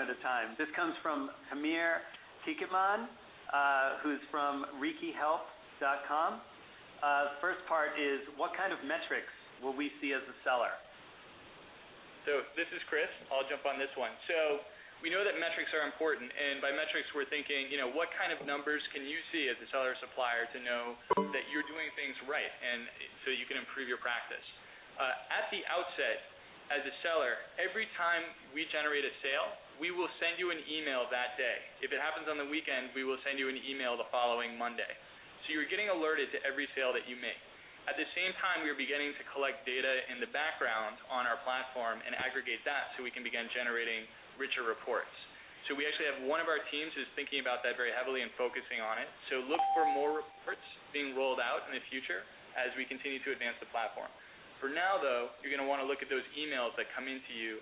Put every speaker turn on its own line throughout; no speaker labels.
at a time. This comes from Amir Kikitman, who's from RikiHelp.com. First part is, what kind of metrics will we see as a seller?
So this is Chris. I'll jump on this one. So we know that metrics are important, and by metrics we're thinking, what kind of numbers can you see as a seller or supplier to know that you're doing things right, and so you can improve your practice. At the outset, as a seller, every time we generate a sale, we will send you an email that day. If it happens on the weekend, we will send you an email the following Monday. So you're getting alerted to every sale that you make. At the same time, we are beginning to collect data in the background on our platform and aggregate that so we can begin generating richer reports. So we actually have one of our teams who's thinking about that very heavily and focusing on it. So look for more reports being rolled out in the future as we continue to advance the platform. For now, though, you're going to want to look at those emails that come into you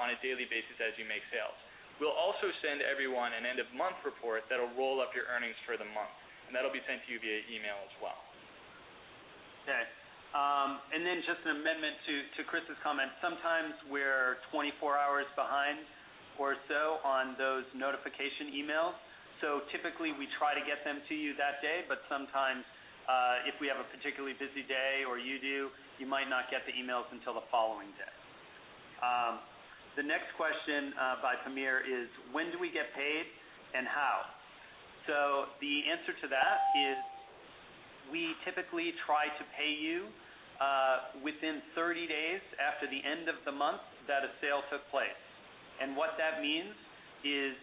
on a daily basis as you make sales. We'll also send everyone an end-of-month report that will roll up your earnings for the month, and that will be sent to you via email as well.
Okay. And then just an amendment to Chris's comment. Sometimes we're 24 hours behind or so on those notification emails. So typically we try to get them to you that day, but sometimes if we have a particularly busy day or you do, you might not get the emails until the following day. The next question by Pamir is, when do we get paid and how? So the answer to that is we typically try to pay you within 30 days after the end of the month that a sale took place. And what that means is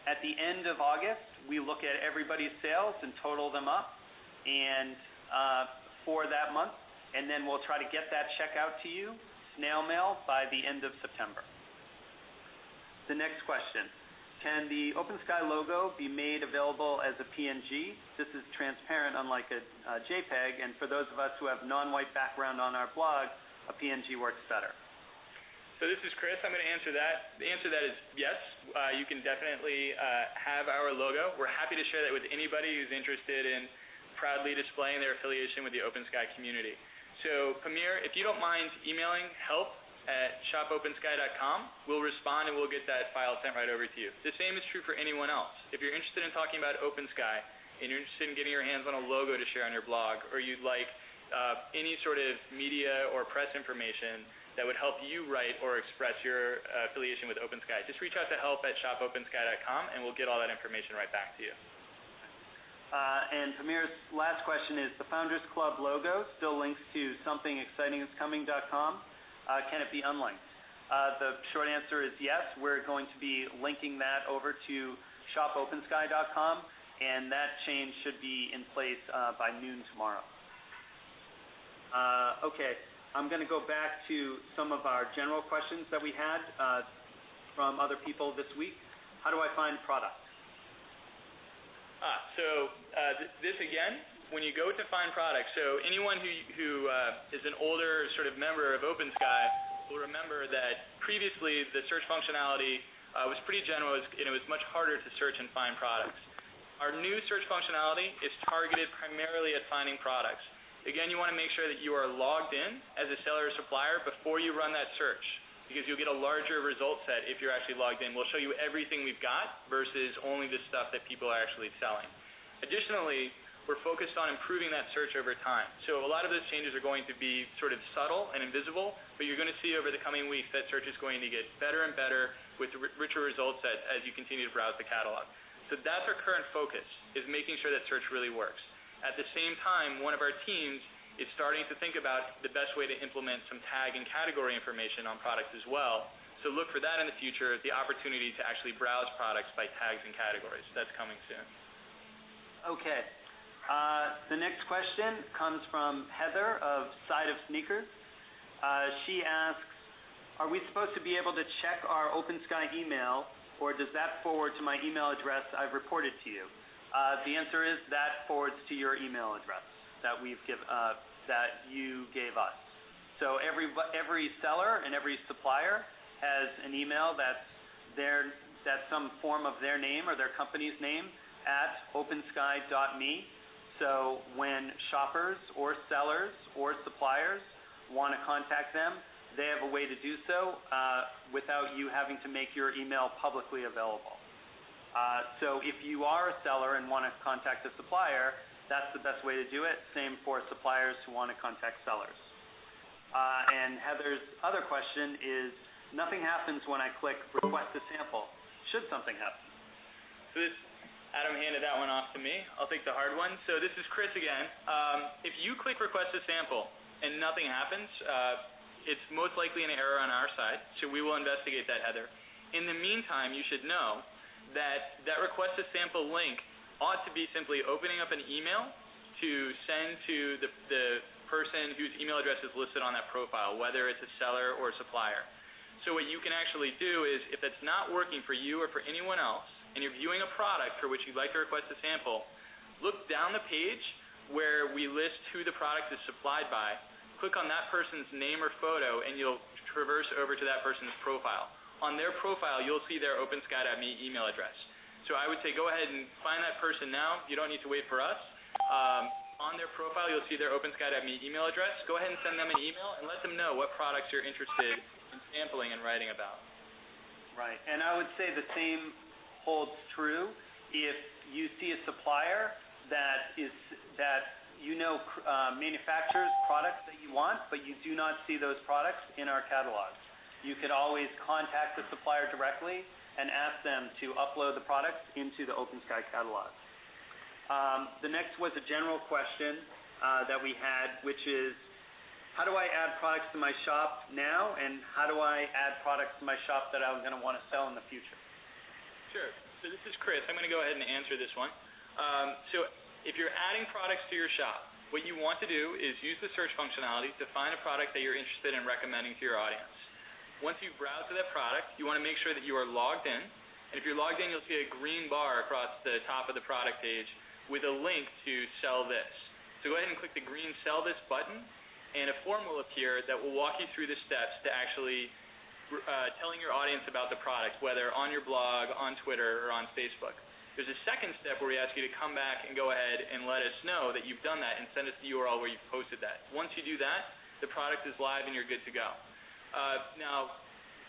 at the end of August, we look at everybody's sales and total them up and for that month, and then we'll try to get that check out to you, snail mail, by the end of September. The next question. Can the OpenSky logo be made available as a PNG? This is transparent, unlike a JPEG, and for those of us who have non-white background on our blog, a PNG works better.
So this is Chris. I'm going to answer that. The answer to that is yes. You can definitely have our logo. We're happy to share that with anybody who's interested in proudly displaying their affiliation with the OpenSky community. So Pamir, if you don't mind emailing help@shopopensky.com, we'll respond and we'll get that file sent right over to you. The same is true for anyone else. If you're interested in talking about OpenSky and you're interested in getting your hands on a logo to share on your blog, or you'd like any sort of media or press information that would help you write or express your affiliation with OpenSky, just reach out to help@shopopensky.com and we'll get all that information right back to you.
And Pamir's last question is, the Founders Club logo still links to somethingexcitingiscoming.com. Can it be unlinked? The short answer is yes. We're going to be linking that over to shopopensky.com, and that change should be in place by noon tomorrow. Okay, I'm going to go back to some of our general questions that we had from other people this week. How do I find product?
This again, when you go to find products, so anyone who is an older sort of member of OpenSky will remember that previously the search functionality was pretty general, and it was much harder to search and find products. Our new search functionality is targeted primarily at finding products. Again, you want to make sure that you are logged in as a seller or supplier before you run that search, because you'll get a larger result set if you're actually logged in. We'll show you everything we've got versus only the stuff that people are actually selling. Additionally, we're focused on improving that search over time. So a lot of those changes are going to be sort of subtle and invisible, but you're going to see over the coming weeks that search is going to get better and better with richer result sets as you continue to browse the catalog. So that's our current focus, is making sure that search really works. At the same time, one of our teams is starting to think about the best way to implement some tag and category information on products as well. So look for that in the future, the opportunity to actually browse products by tags and categories. That's coming soon.
Okay. The next question comes from Heather of Side of Sneakers. She asks, are we supposed to be able to check our OpenSky email, or does that forward to my email address I've reported to you? The answer is that forwards to your email address that that you gave us. So every seller and every supplier has an email that's some form of their name or their company's name at opensky.me. So when shoppers or sellers or suppliers want to contact them, they have a way to do so without you having to make your email publicly available. So if you are a seller and want to contact a supplier, that's the best way to do it. Same for suppliers who want to contact sellers. And Heather's other question is, nothing happens when I click request a sample. Should something happen?
So Adam handed that one off to me. I'll take the hard one. So this is Chris again. If you click request a sample and nothing happens, it's most likely an error on our side, so we will investigate that, Heather. In the meantime, you should know that that request a sample link ought to be simply opening up an email to send to the person whose email address is listed on that profile, whether it's a seller or a supplier. So what you can actually do is, if that's not working for you or for anyone else, and you're viewing a product for which you'd like to request a sample, look down the page where we list who the product is supplied by, click on that person's name or photo, and you'll traverse over to that person's profile. On their profile, you'll see their OpenSky.me email address. So I would say go ahead and find that person now. You don't need to wait for us. On their profile, you'll see their OpenSky.me email address. Go ahead and send them an email and let them know what products you're interested in sampling and writing about.
Right, and I would say the same holds true if you see a supplier that manufactures products that you want, but you do not see those products in our catalog. You could always contact the supplier directly and ask them to upload the products into the OpenSky catalog. The next was a general question that we had, which is, how do I add products to my shop now, and how do I add products to my shop that I'm going to want to sell in the future?
Sure. So this is Chris. I'm going to go ahead and answer this one. So if you're adding products to your shop, what you want to do is use the search functionality to find a product that you're interested in recommending to your audience. Once you've browsed to that product, you want to make sure that you are logged in. And if you're logged in, you'll see a green bar across the top of the product page with a link to sell this. So go ahead and click the green Sell This button, and a form will appear that will walk you through the steps to actually telling your audience about the product, whether on your blog, on Twitter, or on Facebook. There's a second step where we ask you to come back and go ahead and let us know that you've done that and send us the URL where you've posted that. Once you do that, the product is live and you're good to go. Now,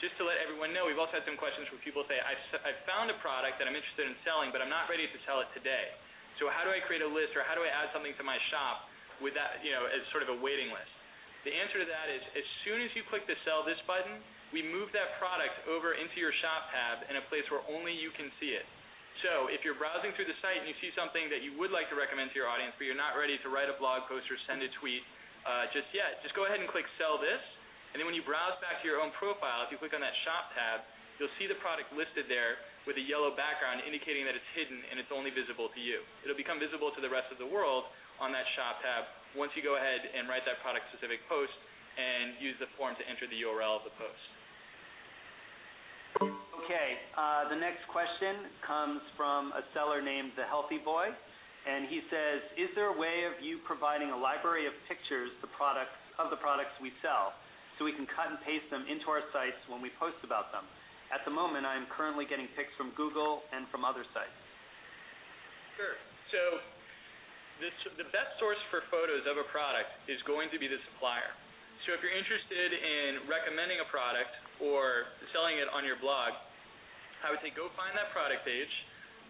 just to let everyone know, we've also had some questions where people say, I've found a product that I'm interested in selling, but I'm not ready to sell it today. So how do I create a list, or how do I add something to my shop with that, as sort of a waiting list? The answer to that is, as soon as you click the Sell This button, we move that product over into your shop tab in a place where only you can see it. So if you're browsing through the site and you see something that you would like to recommend to your audience, but you're not ready to write a blog post or send a tweet just yet, just go ahead and click Sell This, and then when you browse back to your own profile, if you click on that shop tab, you'll see the product listed there with a yellow background indicating that it's hidden and it's only visible to you. It'll become visible to the rest of the world on that shop tab once you go ahead and write that product-specific post and use the form to enter the URL of the post.
Okay, the next question comes from a seller named The Healthy Boy, and he says, is there a way of you providing a library of pictures of the products we sell, so we can cut and paste them into our sites when we post about them? At the moment, I am currently getting pics from Google and from other sites.
Sure. So the best source for photos of a product is going to be the supplier. So if you're interested in recommending a product or selling it on your blog, I would say go find that product page,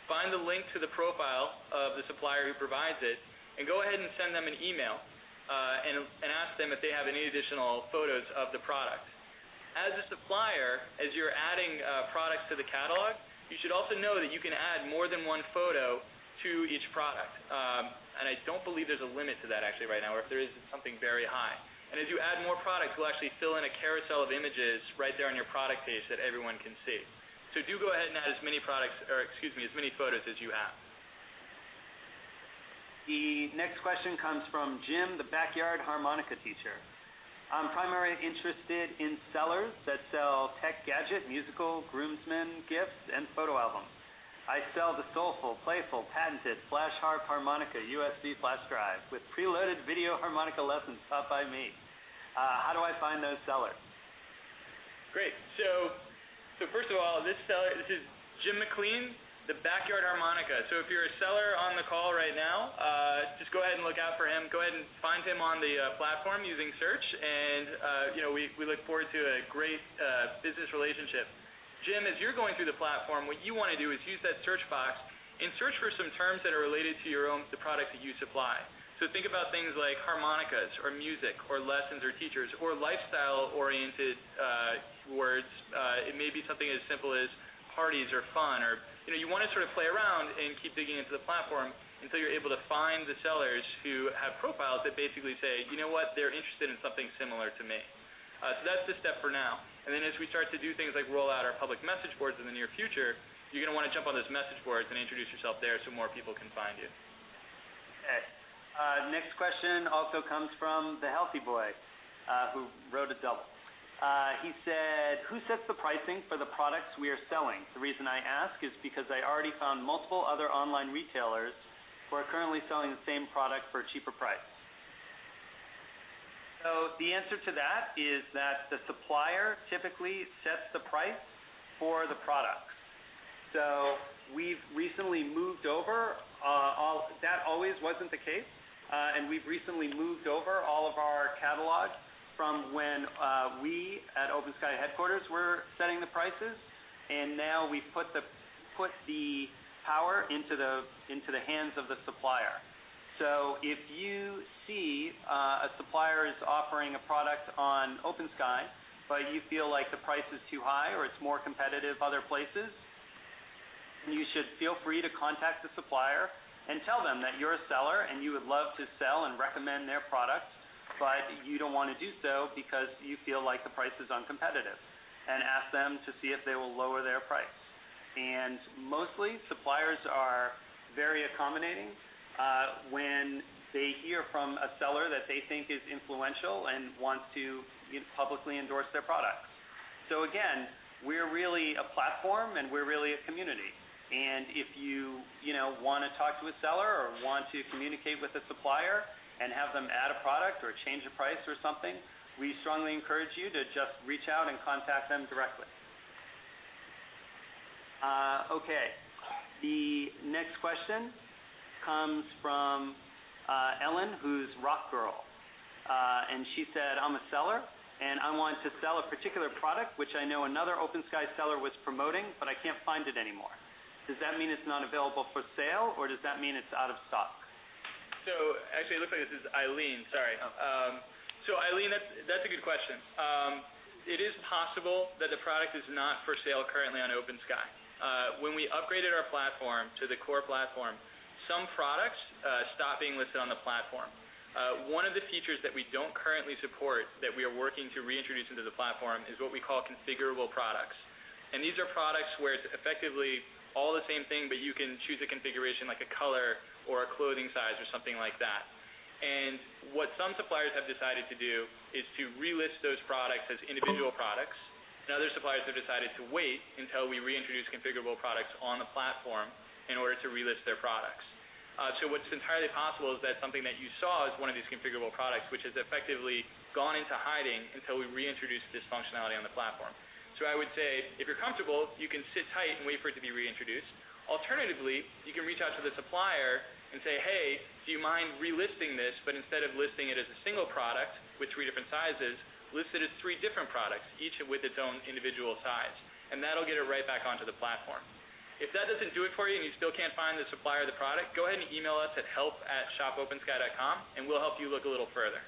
find the link to the profile of the supplier who provides it, and go ahead and send them an email and ask them if they have any additional photos of the product. As a supplier, as you're adding products to the catalog, you should also know that you can add more than one photo to each product. And I don't believe there's a limit to that actually right now, or if there is, it's something very high. And as you add more products, we'll actually fill in a carousel of images right there on your product page that everyone can see. So do go ahead and add as many as many photos as you have.
The next question comes from Jim, the backyard harmonica teacher. I'm primarily interested in sellers that sell tech gadget, musical, groomsmen, gifts, and photo albums. I sell the soulful, playful, patented flash harp harmonica USB flash drive with preloaded video harmonica lessons taught by me. How do I find those sellers?
Great. So first of all, this is Jim McLean The backyard harmonica. So if you're a seller on the call right now, just go ahead and look out for him. Go ahead and find him on the platform using search, and we look forward to a great business relationship. Jim, as you're going through the platform, what you want to do is use that search box and search for some terms that are related to the products that you supply. So think about things like harmonicas or music or lessons or teachers or lifestyle-oriented words. It may be something as simple as parties or fun, or you want to sort of play around and keep digging into the platform until you're able to find the sellers who have profiles that basically say, you know what, they're interested in something similar to me. So that's the step for now. And then as we start to do things like roll out our public message boards in the near future, you're going to want to jump on those message boards and introduce yourself there so more people can find you.
Okay. Next question also comes from the Healthy Boy, who wrote a double. He said, who sets the pricing for the products we are selling? The reason I ask is because I already found multiple other online retailers who are currently selling the same product for a cheaper price. So the answer to that is that the supplier typically sets the price for the products. So we've recently moved over, that always wasn't the case, and we've recently moved over all of our catalog from when we at OpenSky headquarters were setting the prices, and now we've put the power into the hands of the supplier. So if you see a supplier is offering a product on OpenSky, but you feel like the price is too high or it's more competitive other places, you should feel free to contact the supplier and tell them that you're a seller and you would love to sell and recommend their product, but you don't want to do so because you feel like the price is uncompetitive, and ask them to see if they will lower their price. And mostly, suppliers are very accommodating when they hear from a seller that they think is influential and wants to publicly endorse their products. So again, we're really a platform and we're really a community. And if you want to talk to a seller or want to communicate with a supplier and have them add a product or change a price or something, we strongly encourage you to just reach out and contact them directly. Okay. The next question comes from Ellen, who's Rock Girl. And she said, I'm a seller, and I want to sell a particular product which I know another OpenSky seller was promoting, but I can't find it anymore. Does that mean it's not available for sale, or does that mean it's out of stock?
So actually, it looks like this is Eileen. Sorry. So Eileen, that's a good question. It is possible that the product is not for sale currently on OpenSky. When we upgraded our platform to the core platform, some products stopped being listed on the platform. One of the features that we don't currently support that we are working to reintroduce into the platform is what we call configurable products. And these are products where it's effectively all the same thing, but you can choose a configuration like a color or a clothing size or something like that. And what some suppliers have decided to do is to relist those products as individual products, and other suppliers have decided to wait until we reintroduce configurable products on the platform in order to relist their products. So what's entirely possible is that something that you saw is one of these configurable products, which has effectively gone into hiding until we reintroduce this functionality on the platform. So I would say, if you're comfortable, you can sit tight and wait for it to be reintroduced. Alternatively, you can reach out to the supplier and say, hey, do you mind relisting this, but instead of listing it as a single product with 3 different sizes, list it as 3 different products, each with its own individual size. And that'll get it right back onto the platform. If that doesn't do it for you and you still can't find the supplier of the product, go ahead and email us at help@shopopensky.com, and we'll help you look a little further.